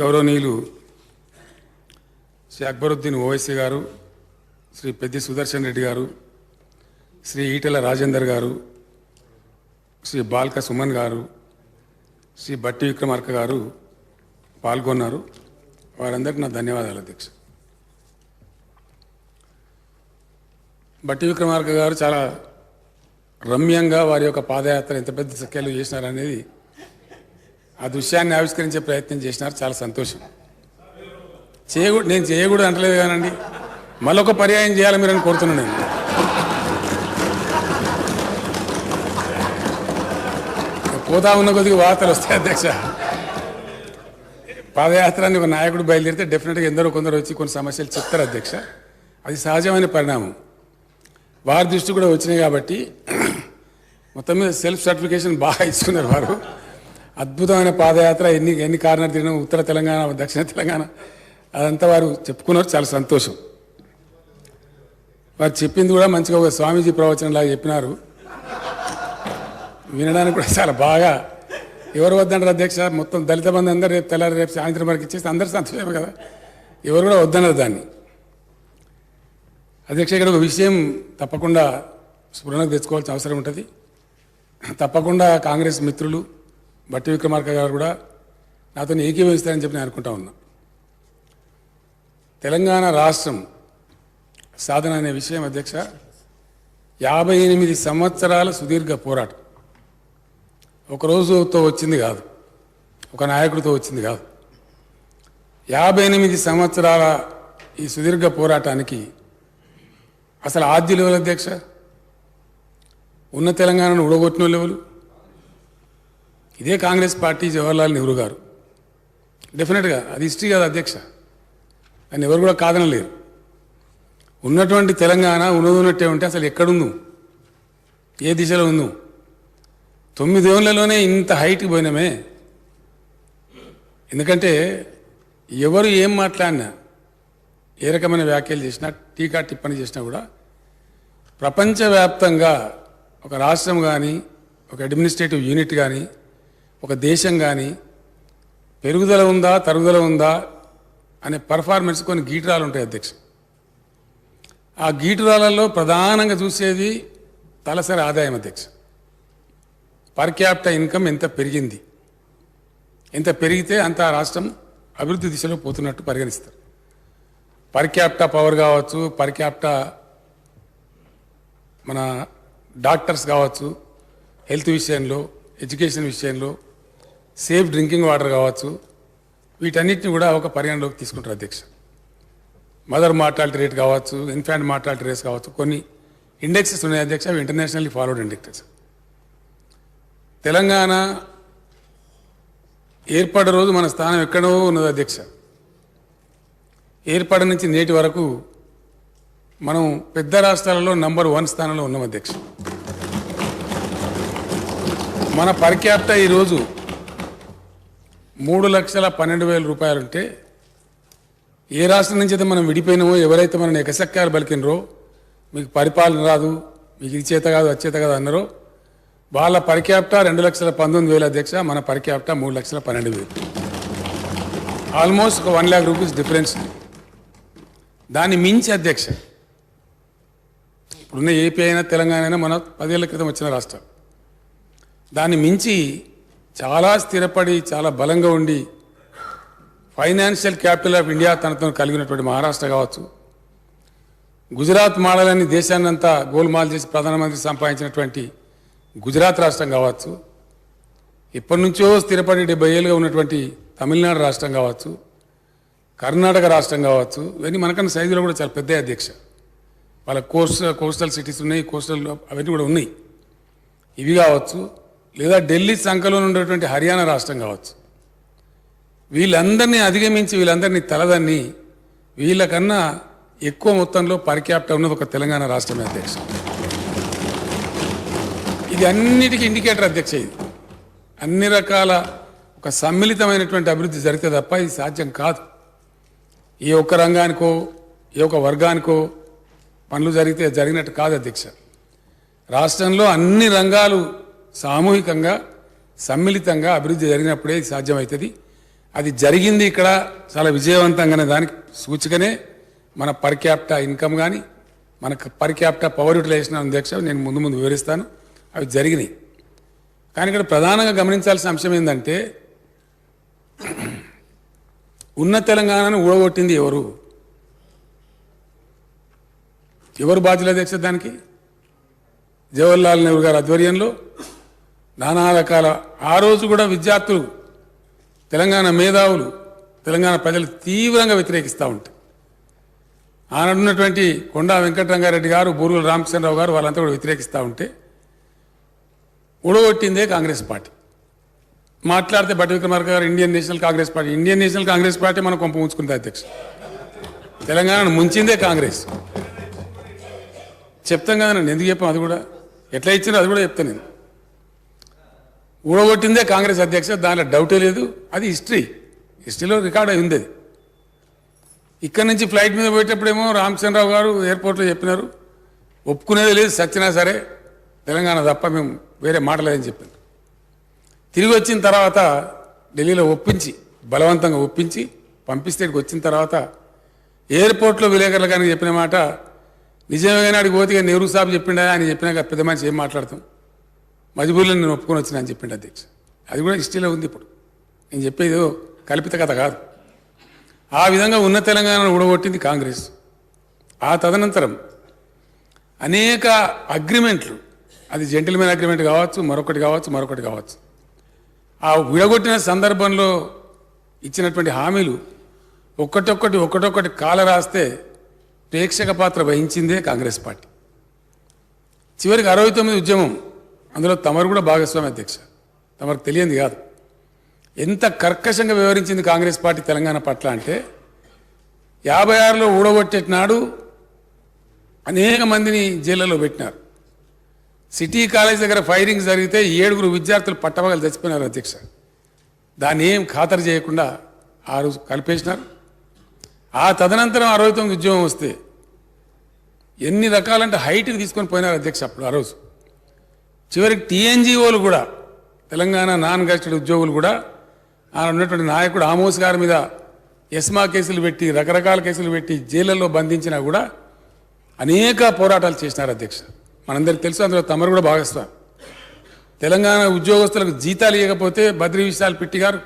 గౌరవనీయులు శ్రీ అక్బరుద్దీన్ ఓవైసీ గారు, శ్రీ పెద్ది సుదర్శన్ రెడ్డి గారు, శ్రీ ఈటెల రాజేందర్ గారు, శ్రీ బాల్క సుమన్ గారు, శ్రీ బట్టి విక్రమార్క గారు పాల్గొన్నారు. వారందరికీ నా ధన్యవాదాలు అధ్యక్ష. బట్టి విక్రమార్క గారు చాలా రమ్యంగా వారి యొక్క పాదయాత్ర ఎంత పెద్ద సంఖ్యలో చేసినారనేది ఆ దృశ్యాన్ని ఆవిష్కరించే ప్రయత్నం చేసినారు. చాలా సంతోషం. నేను చేయకూడదు అంటలేదు కానండి, మళ్ళొక పర్యాయం చేయాలి మీరని కోరుతున్నాను. నేను పోతా ఉన్న కొద్దిగా వార్తలు వస్తాయి అధ్యక్ష. పాదయాత్రాన్ని ఒక నాయకుడు బయలుదేరితే డెఫినెట్గా ఎందరో కొందరు వచ్చి కొన్ని సమస్యలు చెప్తారు అధ్యక్ష. అది సహజమైన పరిణామం. వారి దృష్టి కూడా వచ్చినాయి కాబట్టి మొత్తం మీద సెల్ఫ్ సర్టిఫికేషన్ బాగా ఇచ్చుకున్నారు వారు. అద్భుతమైన పాదయాత్ర, ఎన్ని కార్నర్ తిరిగినా, ఉత్తర తెలంగాణ, దక్షిణ తెలంగాణ, అదంతా వారు చెప్పుకున్నారు. చాలా సంతోషం. వారు చెప్పింది కూడా మంచిగా ఒక స్వామీజీ ప్రవచనంలాగా చెప్పినారు. వినడానికి కూడా చాలా బాగా. ఎవరు వద్దంటారు అధ్యక్ష? మొత్తం దళిత బంధు అందరూ రేపు తెల్లారి రేపు సాయంత్రం వరకు ఇచ్చేస్తే అందరూ సంతోషమే కదా. ఎవరు కూడా వద్దన్నారు దాన్ని. అధ్యక్ష, ఇక్కడ ఒక విషయం తప్పకుండా స్ఫురణకు తెచ్చుకోవాల్సిన అవసరం ఉంటుంది. తప్పకుండా కాంగ్రెస్ మిత్రులు బట్టి విక్రమార్క గారు కూడా నాతో ఏకీభవిస్తారని చెప్పి నేను అనుకుంటా ఉన్నా. తెలంగాణ రాష్ట్రం సాధన అనే విషయం అధ్యక్ష 58 సంవత్సరాల సుదీర్ఘ పోరాటం. ఒక రోజుతో వచ్చింది కాదు, ఒక నాయకుడితో వచ్చింది కాదు. 58 సంవత్సరాల ఈ సుదీర్ఘ పోరాటానికి అసలు ఆద్యులు ఎవరు అధ్యక్ష? ఉన్న తెలంగాణను ఉడగొట్టిన వాళ్ళు ఇదే కాంగ్రెస్ పార్టీ, జవహర్లాల్ నెహ్రూ గారు. డెఫినెట్గా అది హిస్టరీ కాదు అధ్యక్ష, అని ఎవరు కూడా కాదనలేరు. ఉన్నటువంటి తెలంగాణ ఉన్నట్టే ఉంటే అసలు ఎక్కడుందు, ఏ దిశలో ఉందు? 9 ఏళ్లలోనే ఇంత హైట్కి పోయినామే. ఎందుకంటే ఎవరు ఏం మాట్లాడినా, ఏ రకమైన వ్యాఖ్యలు చేసినా, టీకా టిప్పణి చేసినా కూడా ప్రపంచవ్యాప్తంగా ఒక రాష్ట్రం కానీ, ఒక అడ్మినిస్ట్రేటివ్ యూనిట్ కానీ, ఒక దేశం కానీ పెరుగుదల ఉందా, తరుగుదల ఉందా అనే పర్ఫార్మెన్స్ కొన్ని గీటురాలు ఉంటాయి అధ్యక్ష. ఆ గీటురాలలో ప్రధానంగా చూసేది తలసరి ఆదాయం అధ్యక్ష. పర్ క్యాపిటల్ ఇన్కమ్ ఎంత పెరిగింది, ఎంత పెరిగితే అంత రాష్ట్రం అభివృద్ధి దిశలో పోతున్నట్టు పరిగణిస్తారు. పర్ క్యాపిటల్ పవర్ కావచ్చు, పర్ క్యాపిటల్ మన డాక్టర్స్ కావచ్చు, హెల్త్ విషయంలో, ఎడ్యుకేషన్ విషయంలో, సేఫ్ డ్రింకింగ్ వాటర్ కావచ్చు, వీటన్నిటిని కూడా ఒక పరిగణలోకి తీసుకుంటారు అధ్యక్ష. మదర్ మార్టాలిటీ రేట్ కావచ్చు, ఇన్ఫాంట్ మార్టాలిటీ రేట్స్ కావచ్చు, కొన్ని ఇండెక్సెస్ ఉన్నాయి అధ్యక్ష. అవి ఇంటర్నేషనల్లీ ఫాలోడ్ ఇండెక్సెస్. తెలంగాణ ఏర్పడే రోజు మన స్థానం ఎక్కడో ఉన్నది అధ్యక్ష. ఏర్పడి నుంచి నేటి వరకు మనం పెద్ద రాష్ట్రాలలో నంబర్ 1 స్థానంలో ఉన్నాం అధ్యక్ష. మన పర్ క్యాపిటల్ ఈరోజు 3,12,000 రూపాయలు ఉంటే, ఏ రాష్ట్రం నుంచి అయితే మనం విడిపోయినామో, ఎవరైతే మనం ఎకసక్కాలు పలికినరో, మీకు పరిపాలన రాదు, మీకు ఇది చేత కాదు, అది చేత కాదు అన్నారో, వాళ్ళ పర్ క్యాపిటల్ 2,19,000 అధ్యక్ష. మన పర్ క్యాపిటల్ 3,12,000. ఆల్మోస్ట్ ఒక 1 lakh రూపీస్ డిఫరెన్స్. దాన్ని మించి అధ్యక్ష ఇప్పుడున్న ఏపీ అయినా తెలంగాణ అయినా మన 10 ఏళ్ల క్రితం వచ్చిన రాష్ట్రం. దాన్ని మించి చాలా స్థిరపడి, చాలా బలంగా ఉండి, ఫైనాన్షియల్ క్యాపిటల్ ఆఫ్ ఇండియా తనతో కలిగినటువంటి మహారాష్ట్ర కావచ్చు, గుజరాత్ మోడల్ అని దేశాన్ని అంతా గోల్మాల్ చేసి ప్రధానమంత్రి సంపాదించినటువంటి గుజరాత్ రాష్ట్రం కావచ్చు, ఎప్పటి నుంచో స్థిరపడి 70 ఏళ్ళుగా ఉన్నటువంటి తమిళనాడు రాష్ట్రం కావచ్చు, కర్ణాటక రాష్ట్రం కావచ్చు, ఇవన్నీ మనకన్నా సైజులో కూడా చాలా పెద్ద అధ్యక్ష. వాళ్ళ కోస్టల్ సిటీస్ ఉన్నాయి, కోస్టల్ అవన్నీ కూడా ఉన్నాయి. ఇవి కావచ్చు, లేదా ఢిల్లీ సంఖలో ఉండేటువంటి హర్యానా రాష్ట్రం కావచ్చు. వీళ్ళందరినీ అధిగమించి, వీళ్ళందరినీ తలదన్ని, వీళ్ళకన్నా ఎక్కువ మొత్తంలో పర్ క్యాపిటల్ ఉన్నది ఒక తెలంగాణ రాష్ట్రమే అధ్యక్ష. ఇది అన్నిటికీ ఇండికేటర్ అధ్యక్ష. ఇది అన్ని రకాల ఒక సమ్మిళితమైనటువంటి అభివృద్ధి జరిగితే తప్ప ఇది సాధ్యం కాదు. ఏ ఒక్క రంగానికో, ఏ ఒక్క వర్గానికో పనులు జరిగినట్టు కాదు అధ్యక్ష. రాష్ట్రంలో అన్ని రంగాలు సామూహికంగా, సమ్మిళితంగా అభివృద్ధి జరిగినప్పుడే ఇది సాధ్యమవుతుంది. అది జరిగింది ఇక్కడ చాలా విజయవంతంగానే దానికి సూచికనే మన పర్ క్యాపిటా ఇన్కమ్ కానీ మనకు పర్ క్యాపిటా పవర్ యూటిలైజేషన్ అధ్యక్ష నేను ముందు వివరిస్తాను. అవి జరిగినాయి. కానీ ఇక్కడ ప్రధానంగా గమనించాల్సిన అంశం ఏంటంటే ఉన్న తెలంగాణను ఊడగొట్టింది ఎవరు బాధ్యులు అధ్యక్ష? దానికి జవహర్లాల్ నెహ్రూ గారి ఆధ్వర్యంలో నానా రకాల ఆ రోజు కూడా విద్యార్థులు, తెలంగాణ మేధావులు, తెలంగాణ ప్రజలు తీవ్రంగా వ్యతిరేకిస్తూ ఉంటారు. ఆనాడున్నటువంటి కొండా వెంకటరంగారెడ్డి గారు, బూరుగుల రామకృష్ణరావు గారు వాళ్ళంతా కూడా వ్యతిరేకిస్తూ ఉంటే ఊడగొట్టిందే కాంగ్రెస్ పార్టీ. మాట్లాడితే బట్టి విక్రమార్క గారు ఇండియన్ నేషనల్ కాంగ్రెస్ పార్టీ మనం కొంప ఉంచుకుంది అధ్యక్ష. తెలంగాణను ముంచిందే కాంగ్రెస్. చెప్తాం కదా నన్ను ఎందుకు చెప్పాం, అది కూడా ఎట్లా ఇచ్చినా అది కూడా చెప్తాను నేను. ఊడగొట్టిందే కాంగ్రెస్ అధ్యక్ష, దానిలో డౌటే లేదు. అది హిస్టరీలో రికార్డ్ అయి ఉంది. అది ఇక్కడి నుంచి ఫ్లైట్ మీద పోయేటప్పుడేమో రామచంద్రరావు గారు ఎయిర్పోర్ట్లో చెప్పినారు, ఒప్పుకునేది లేదు, సచ్చినా సరే తెలంగాణ తప్ప మేము వేరే మాటలేదని చెప్పింది. తిరిగి వచ్చిన తర్వాత ఢిల్లీలో బలవంతంగా ఒప్పించి పంపిస్తే ఇక్కడికి వచ్చిన తర్వాత ఎయిర్పోర్ట్లో విలేకరులు కానీ చెప్పిన మాట నిజమే. అడిగి పోతే నెహ్రూ సాబ్ చెప్పిండా, ఆయన చెప్పినాక పెద్ద మనిషి ఏం మాట్లాడతాం, మజిబూర్లో నేను ఒప్పుకొని వచ్చినా అని చెప్పిండు అధ్యక్ష. అది కూడా హిస్టరీలో ఉంది. ఇప్పుడు నేను చెప్పేది కల్పిత కథ కాదు. ఆ విధంగా ఉన్న తెలంగాణను ఊడగొట్టింది కాంగ్రెస్. ఆ తదనంతరం అనేక అగ్రిమెంట్లు, అది జెంటిల్మెన్ అగ్రిమెంట్ కావచ్చు, మరొకటి కావచ్చు, ఆ విడగొట్టిన సందర్భంలో ఇచ్చినటువంటి హామీలు ఒక్కొక్కటి కాల రాస్తే ప్రేక్షక పాత్ర వహించిందే కాంగ్రెస్ పార్టీ. చివరికి 69 ఉద్యమం, అందులో తమరు కూడా భాగస్వామి అధ్యక్ష. తమకు తెలియంది కాదు ఎంత కర్కశంగా వ్యవహరించింది కాంగ్రెస్ పార్టీ తెలంగాణ పట్ల అంటే 56లో ఊడగొట్టేటినాడు అనేక మందిని జైళ్లలో పెట్టినారు. సిటీ కాలేజ్ దగ్గర ఫైరింగ్ జరిగితే 7 విద్యార్థులు పట్టపగలు చచ్చిపోయినారు అధ్యక్ష. దాన్ని ఏం ఖాతరు చేయకుండా ఆ రోజు కలిపేసినారు. ఆ తదనంతరం 69 ఉద్యమం వస్తే ఎన్ని రకాలంటే హైట్కి తీసుకొని పోయినారు అధ్యక్ష. అప్పుడు ఆ రోజు చివరికి టీఎన్జిఓలు కూడా, తెలంగాణ నాన్ గెస్టెడ్ ఉద్యోగులు కూడా ఆయన ఉన్నటువంటి నాయకుడు ఆమోస్ గారి మీద ఎస్మా కేసులు పెట్టి, రకరకాల కేసులు పెట్టి జైళ్లలో బంధించినా కూడా అనేక పోరాటాలు చేసినారు అధ్యక్ష. మనందరికీ తెలుసు, అందులో తమరు కూడా భాగస్వామి. తెలంగాణ ఉద్యోగస్తులకు జీతాలు ఇవ్వకపోతే బద్రీ విశాల్ పిట్టి గారు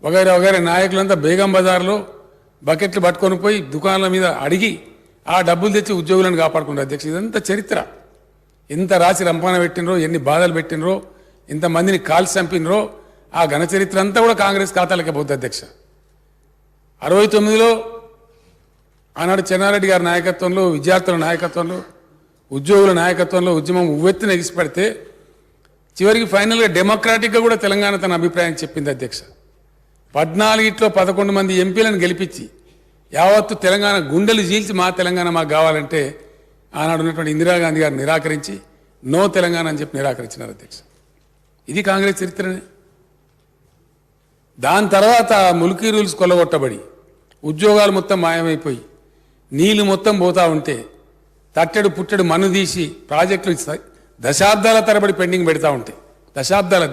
వగైరా నాయకులంతా బేగం బజార్లో బకెట్లు పట్టుకొని పోయి దుకాణాల మీద అడిగి ఆ డబ్బులు తెచ్చి ఉద్యోగులను కాపాడుకున్నారు అధ్యక్ష. ఇదంతా చరిత్ర. ఎంత రాసి రంపాన పెట్టినరో, ఎన్ని బాధలు పెట్టినరో, ఎంతమందిని కాల్చి చంపినరో ఆ ఘన చరిత్ర అంతా కూడా కాంగ్రెస్ ఖాతాలకే పోతుంది అధ్యక్ష. 69లో ఆనాడు చెన్నారెడ్డి గారి నాయకత్వంలో, విద్యార్థుల నాయకత్వంలో, ఉద్యోగుల నాయకత్వంలో ఉద్యమం ఉవ్వెత్తున ఎగిసిపడితే చివరికి ఫైనల్గా డెమోక్రాటిక్గా కూడా తెలంగాణ తన అభిప్రాయం చెప్పింది అధ్యక్ష. 14లో 11 మంది ఎంపీలను గెలిపించి యావత్తు తెలంగాణ గుండెలు చీల్చి మా తెలంగాణ మాకు కావాలంటే ఆనాడు ఉన్నటువంటి ఇందిరాగాంధీ గారు నిరాకరించి నో తెలంగాణ అని చెప్పి నిరాకరించినారు అధ్యక్ష. ఇది కాంగ్రెస్ చరిత్రనే. దాని తర్వాత ముల్కీ రూల్స్ కొల్లగొట్టబడి ఉద్యోగాలు మొత్తం మాయమైపోయి నీళ్లు మొత్తం పోతా ఉంటే తట్టెడు పుట్టెడు మన్ను తీసి ప్రాజెక్టులు దశాబ్దాల తరబడి పెండింగ్ పెడతా ఉంటాయి. దశాబ్దాల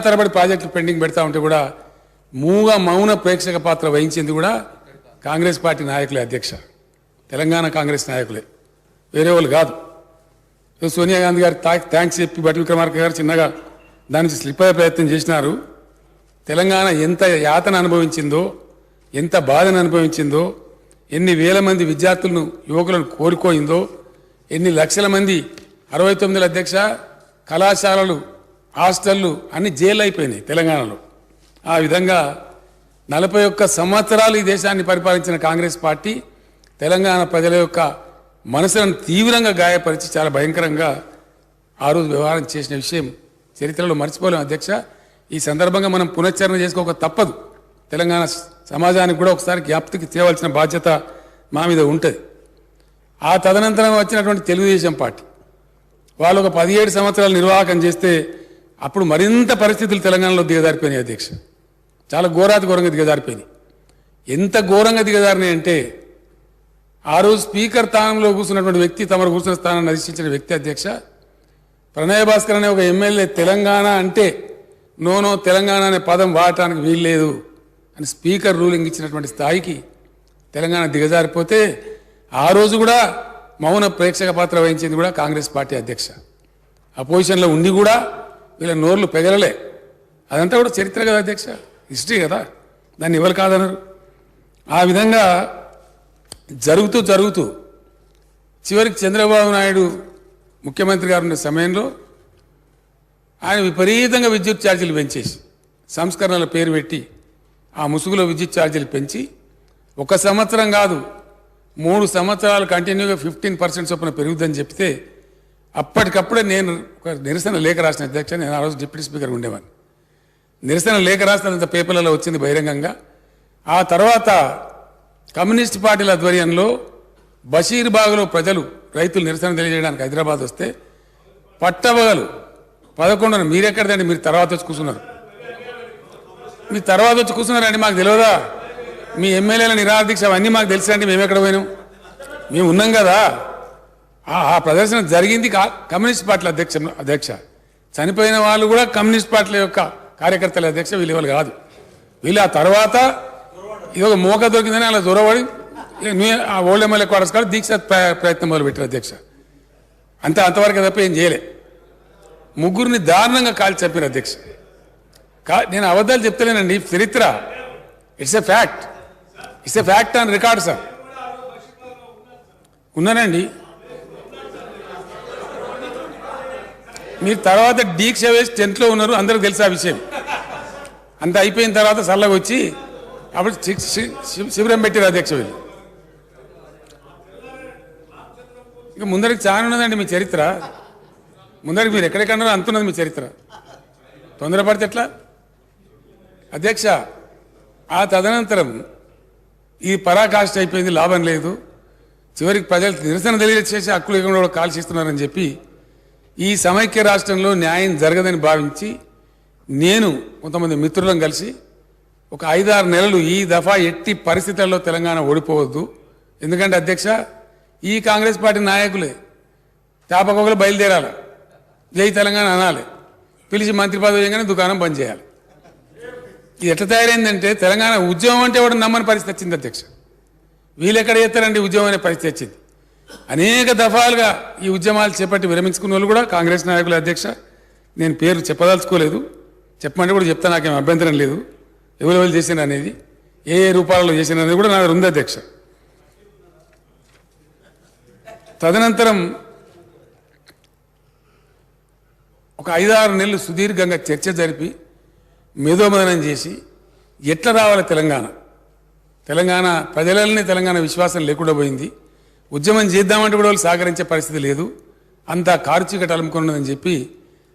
తరబడి ప్రాజెక్టులు పెండింగ్ పెడతా ఉంటే కూడా మౌన ప్రేక్షక పాత్ర వహించింది కూడా కాంగ్రెస్ పార్టీ నాయకులే అధ్యక్ష. తెలంగాణ కాంగ్రెస్ నాయకులే, వేరే వాళ్ళు కాదు. సోనియా గాంధీ గారు థ్యాంక్స్ చెప్పి బట్టి విక్రమార్క గారు చిన్నగా దాని నుంచి స్లిప్ అయ్యే ప్రయత్నం చేసినారు. తెలంగాణ ఎంత యాతన అనుభవించిందో, ఎంత బాధను అనుభవించిందో, ఎన్ని వేల మంది విద్యార్థులను, యువకులను కోరుకోయిందో, ఎన్ని లక్షల మంది 69 అధ్యక్ష కళాశాలలు, హాస్టళ్లు అన్ని జైలు అయిపోయినాయి తెలంగాణలో. ఆ విధంగా 41 సంవత్సరాలు ఈ దేశాన్ని పరిపాలించిన కాంగ్రెస్ పార్టీ తెలంగాణ ప్రజల యొక్క మనసులను తీవ్రంగా గాయపరిచి చాలా భయంకరంగా ఆ రోజు వ్యవహారం చేసిన విషయం చరిత్రలో మర్చిపోలేం అధ్యక్ష. ఈ సందర్భంగా మనం పునశ్చరణ చేసుకోక తప్పదు. తెలంగాణ సమాజానికి కూడా ఒకసారి జ్ఞాప్తికి తేవలసిన బాధ్యత మా మీద ఉంటుంది. ఆ తదనంతరం వచ్చినటువంటి తెలుగుదేశం పార్టీ వాళ్ళు ఒక 17 సంవత్సరాలు నిర్వాహకం చేస్తే అప్పుడు మరింత పరిస్థితులు తెలంగాణలో దిగజారిపోయినాయి అధ్యక్ష. చాలా ఘోరంగా దిగజారిపోయినాయి. ఎంత ఘోరంగా దిగజారినాయి అంటే ఆ రోజు స్పీకర్ స్థానంలో కూర్చున్నటువంటి వ్యక్తి, తమరు కూర్చున్న స్థానాన్ని అధిష్ఠించిన వ్యక్తి అధ్యక్ష ప్రణయ్ భాస్కర్ అనే ఒక ఎమ్మెల్యే తెలంగాణ అంటే నో తెలంగాణ అనే పదం వాడటానికి వీల్లేదు అని స్పీకర్ రూలింగ్ ఇచ్చినటువంటి స్థాయికి తెలంగాణ దిగజారిపోతే ఆ రోజు కూడా మౌన ప్రేక్షక పాత్ర వహించింది కూడా కాంగ్రెస్ పార్టీ అధ్యక్ష. అపోజిషన్లో ఉండి కూడా వీళ్ళ నోర్లు పెగలలే. అదంతా కూడా చరిత్ర కదా అధ్యక్ష, హిస్టరీ కదా, దాన్ని ఎవరు కాదనరు. ఆ విధంగా జరుగుతూ చివరికి చంద్రబాబు నాయుడు ముఖ్యమంత్రి గారు ఉన్న సమయంలో ఆయన విపరీతంగా విద్యుత్ ఛార్జీలు పెంచేసి సంస్కరణల పేరు పెట్టి ఆ ముసుగులో విద్యుత్ ఛార్జీలు పెంచి 1 సంవత్సరం కాదు 3 సంవత్సరాలు కంటిన్యూగా 15% చొప్పున పెరుగుద్దని చెప్తే అప్పటికప్పుడే నేను ఒక నిరసన లేఖ రాసిన అధ్యక్ష. నేను ఆ రోజు డిప్యూటీ స్పీకర్ ఉండేవాడిని. నిరసన లేఖ రాసినంత పేపర్లలో వచ్చింది బహిరంగంగా. ఆ తర్వాత కమ్యూనిస్ట్ పార్టీల ఆధ్వర్యంలో బషీర్బాగ్లో ప్రజలు రైతులు నిరసన తెలియజేయడానికి హైదరాబాద్ వస్తే పట్టబగలు 11 మీరెక్కడదండి, మీరు తర్వాత వచ్చి కూర్చున్నారు. మీ తర్వాత వచ్చి కూర్చున్నారండి, మాకు తెలియదా? మీ ఎమ్మెల్యేల నిరాదీక్ష అవన్నీ మాకు తెలుసండి, మేము ఎక్కడ పోయినాం? మేము ఉన్నాం కదా. ఆ ప్రదర్శన జరిగింది కమ్యూనిస్ట్ పార్టీల అధ్యక్ష. చనిపోయిన వాళ్ళు కూడా కమ్యూనిస్ట్ పార్టీల యొక్క కార్యకర్తల అధ్యక్ష, వీళ్ళు ఎవరు కాదు. వీళ్ళు ఆ తర్వాత ఇదొక మోక దొరికిందని అలా దూరపడి ఆ ఓల్డ్ ఎమ్మెల్యే క్వార్టర్స్ కాదు దీక్ష ప్రయత్నం మొదలుపెట్టారు అధ్యక్ష. అంతవరకు తప్ప ఏం చేయలే. 3 దారుణంగా కాల్చి చెప్పారు అధ్యక్ష. నేను అబద్ధాలు చెప్తలేనండి, చరిత్ర. It's a fact on record sir. ఉన్నానండి. మీరు తర్వాత దీక్ష వేసి టెంట్లో ఉన్నారు, అందరికి తెలుసు ఆ విషయం. అంత అయిపోయిన తర్వాత సల్లగా వచ్చి అప్పుడు శిబిరం పెట్టారు అధ్యక్ష. వీళ్ళు ఇంకా ముందరికి చాలా ఉన్నదండి మీ చరిత్ర. ముందరికి మీరు ఎక్కడెక్కడన్నారో అంతున్నది మీ చరిత్ర. తొందరపడితే ఎట్లా అధ్యక్ష? ఆ తదనంతరం ఈ పరాకాష్ఠ అయిపోయింది, లాభం లేదు, చివరికి ప్రజలు నిరసన తెలియజేసి హక్కులు లేకుండా కూడా కాల్చిస్తున్నారని చెప్పి ఈ సమైక్య రాష్ట్రంలో న్యాయం జరగదని భావించి నేను కొంతమంది మిత్రులను కలిసి ఒక 5-6 నెలలు ఈ దఫా ఎట్టి పరిస్థితుల్లో తెలంగాణ ఓడిపోవద్దు. ఎందుకంటే అధ్యక్ష ఈ కాంగ్రెస్ పార్టీ నాయకులే తాపకొకలు బయలుదేరాలి, జై తెలంగాణ అనాలి, పిలిచి మంత్రి పదవి చేయగానే దుకాణం బంద్ చేయాలి. ఇది ఎట్లా తయారైందంటే తెలంగాణ ఉద్యమం అంటే వాడు నమ్మని పరిస్థితి వచ్చింది అధ్యక్ష. వీళ్ళు ఎక్కడ చేస్తారండి ఉద్యమం అనే పరిస్థితి వచ్చింది. అనేక దఫాలుగా ఈ ఉద్యమాలు చేపట్టి విరమించుకున్న వాళ్ళు కూడా కాంగ్రెస్ నాయకుల అధ్యక్ష. నేను పేరు చెప్పదలుచుకోలేదు, చెప్పమంటే కూడా చెప్తా, నాకేం అభ్యంతరం లేదు. ఎవరెవరు చేసిన అనేది, ఏ రూపాలలో చేసిన అనేది కూడా నా దగ్గర ఉంది అధ్యక్ష. తదనంతరం ఒక 5-6 నెలలు సుదీర్ఘంగా చర్చ జరిపి మేధోమదనం చేసి ఎట్లా రావాలి తెలంగాణ ప్రజలనే తెలంగాణ విశ్వాసం లేకుండా పోయింది. ఉద్యమం చేద్దామంటే కూడా వాళ్ళు సహకరించే పరిస్థితి లేదు, అంతా కారుచీకటి అలుముకున్నదని చెప్పి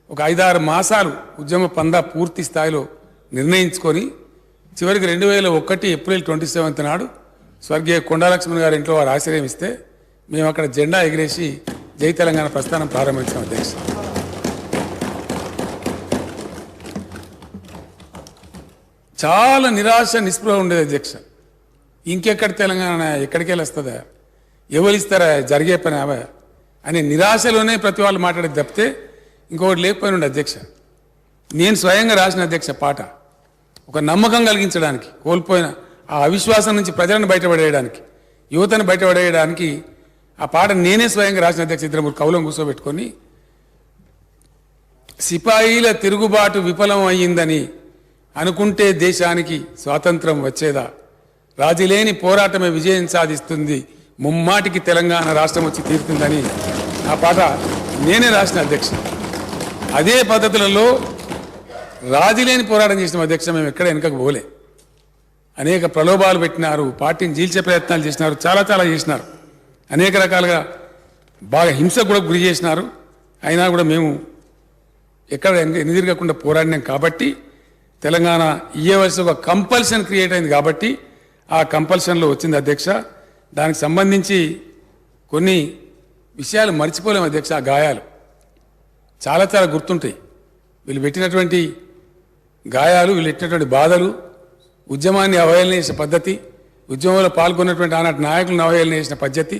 ఒక 5-6 మాసాలు ఉద్యమ పందా పూర్తి స్థాయిలో నిర్ణయించుకొని చివరికి 2001 ఏప్రిల్ 27 నాడు స్వర్గీయ కొండాలక్ష్మణ్ గారి ఇంట్లో వారు ఆశ్రయం ఇస్తే మేము అక్కడ జెండా ఎగిరేసి జై తెలంగాణ ప్రస్థానం ప్రారంభించాం అధ్యక్ష. చాలా నిరాశ నిస్పృహ ఉండేది అధ్యక్ష. ఇంకెక్కడ తెలంగాణ, ఎక్కడికి వెళ్ళి వస్తుందా, ఎవరు ఇస్తారా, జరిగే పని అవా అనే నిరాశలోనే ప్రతి వాళ్ళు మాట్లాడేది తప్పితే ఇంకొకటి లేకపోయిన ఉండే అధ్యక్ష. నేను స్వయంగా రాసిన అధ్యక్ష పాట ఒక నమ్మకం కలిగించడానికి, కోల్పోయిన ఆ అవిశ్వాసం నుంచి ప్రజలను బయటపడేయడానికి, యువతను బయటపడేయడానికి ఆ పాట నేనే స్వయంగా రాసిన అధ్యక్ష. 2-3 కవులను కూర్చోబెట్టుకొని సిపాయిల తిరుగుబాటు విఫలం అయ్యిందని అనుకుంటే దేశానికి స్వాతంత్రం వచ్చేదా, రాజీలేని పోరాటమే విజయం సాధిస్తుంది, ముమ్మాటికి తెలంగాణ రాష్ట్రం వచ్చి తీరుతుందని ఆ పాట నేనే రాసిన అధ్యక్ష. అదే పద్ధతులలో రాజీలేని పోరాటం చేసిన అధ్యక్ష. మేము ఎక్కడ వెనుకకు పోలే, అనేక ప్రలోభాలు పెట్టినారు, పార్టీని జీల్చే ప్రయత్నాలు చేసినారు, చాలా చేసినారు, అనేక రకాలుగా బాగా హింసకు కూడా గురి చేసినారు. అయినా కూడా మేము ఎక్కడ ఎన్నిదిరగకుండా పోరాడినాం కాబట్టి తెలంగాణ ఇయ్యవలసిన ఒక కంపల్షన్ క్రియేట్ అయింది కాబట్టి ఆ కంపల్షన్లో వచ్చింది అధ్యక్ష. దానికి సంబంధించి కొన్ని విషయాలు మర్చిపోలేము అధ్యక్ష. ఆ గాయాలు చాలా గుర్తుంటాయి. వీళ్ళు పెట్టినటువంటి గాయాలు, వీళ్ళు పెట్టినటువంటి బాధలు, ఉద్యమాన్ని అవహేళన చేసిన పద్ధతి, ఉద్యమంలో పాల్గొన్నటువంటి ఆనాటి నాయకులను అవహేళన చేసిన పద్ధతి,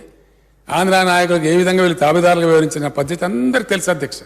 ఆంధ్ర నాయకులకు ఏ విధంగా వీళ్ళు తాబేదారులుగా వివరించిన పద్ధతి అందరికీ తెలుసు అధ్యక్ష.